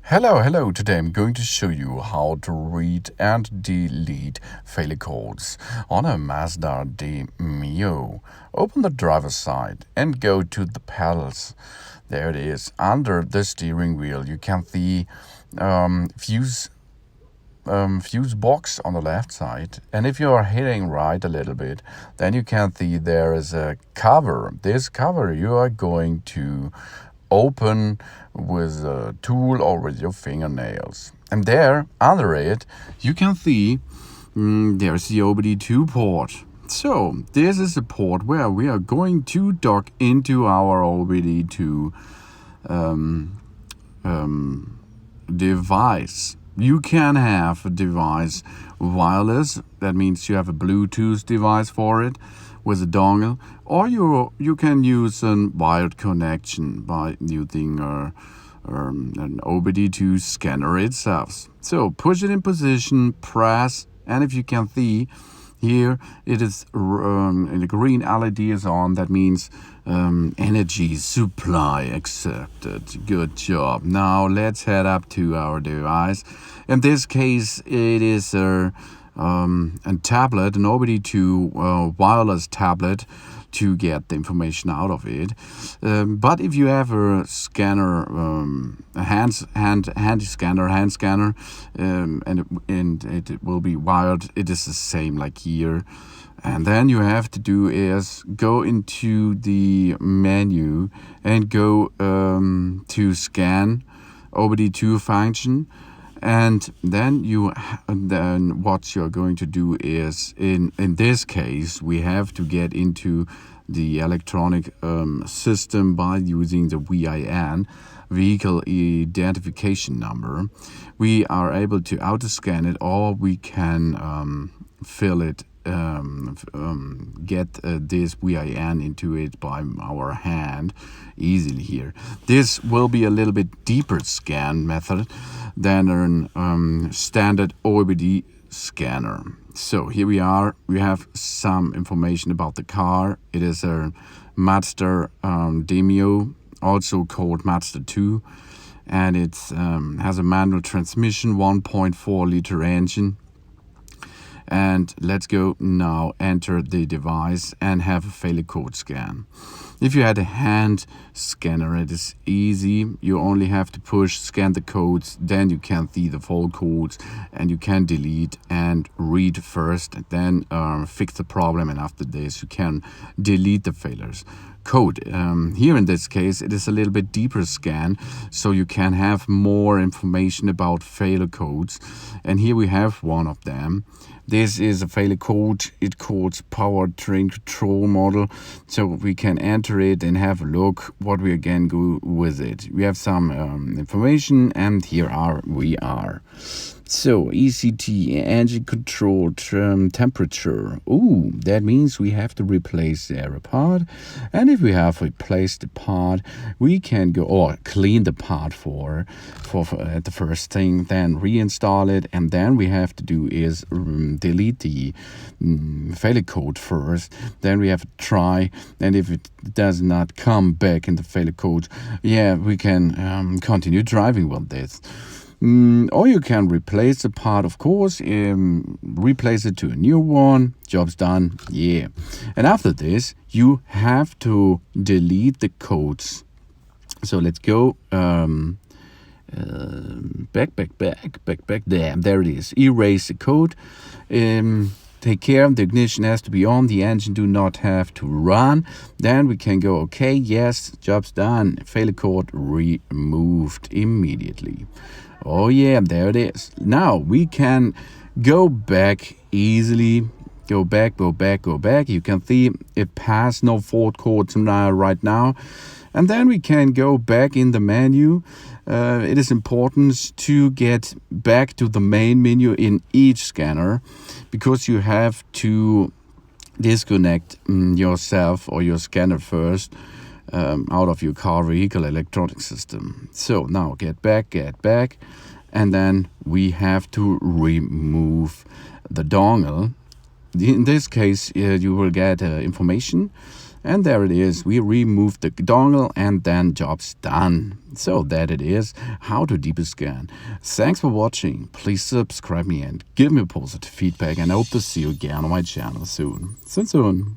Hello. Today I'm going to show you how to read and delete failure codes on a Mazda Demio. Open the driver's side and go to the pedals. There it is. Under the steering wheel, you can see fuse box on the left side, and if you are hitting right a little bit, then you can see there is a cover. This cover you are going to open with a tool or with your fingernails, and there under it you can see there's the OBD2 port. So this is a port where we are going to dock into our OBD2 device. You can have a device wireless, that means you have a Bluetooth device for it with a dongle, or you can use a wired connection by using an OBD2 scanner itself. So push it in position, press, and if you can see here, it is the green LED is on. That means energy supply accepted. Good job. Now let's head up to our device. In this case, it is a tablet, an OBD2 wireless tablet, to get the information out of it. But if you have a scanner, a hand scanner, and it will be wired, it is the same like here. And then you have to do is go into the menu and go to scan OBD2 function. And then what you're going to do is, in this case, we have to get into the electronic system by using the VIN, vehicle identification number. We are able to auto-scan it, or we can fill it, get this VIN into it by our hand easily here. This will be a little bit deeper scan method than a standard OBD scanner. So here we are. We have some information about the car. It is a Mazda Demio, also called Mazda 2, and it has a manual transmission, 1.4 liter engine. And let's go now, enter the device and have a failure code scan. If you had a hand scanner, it is easy. You only have to scan the codes, then you can see the full codes, and you can delete and read first, and then fix the problem, and after this you can delete the failures code. Here in this case, it is a little bit deeper scan, so you can have more information about failure codes. And here we have one of them. This is a failure code. It calls powertrain control model. So we can enter it and have a look what we again go with it. We have some information, and here we are. So ECT, engine control, temperature. Ooh, that means we have to replace the error part. And if we have replaced the part, we can go or clean the part for the first thing, then reinstall it, and then we have to do is delete the failure code first. Then we have to try, and if it does not come back in the failure code, we can continue driving with this. Or you can replace the part, of course, replace it to a new one. Job's done. Yeah. And after this, you have to delete the codes. So let's go back. There it is. Erase the code. Take care, the ignition has to be on, the engine do not have to run. Then we can go, okay, yes, job's done. Failure code removed immediately. Oh yeah, there it is. Now we can go back easily. Go back. You can see it passed no fault codes right now. And then we can go back in the menu. It is important to get back to the main menu in each scanner, because you have to disconnect yourself or your scanner first out of your car vehicle electronic system. So now get back, and then we have to remove the dongle. In this case, you will get information And there it is. We removed the dongle and then job's done. So that it is how to deep scan. Thanks for watching. Please subscribe me and give me positive feedback, and I hope to see you again on my channel soon. Soon.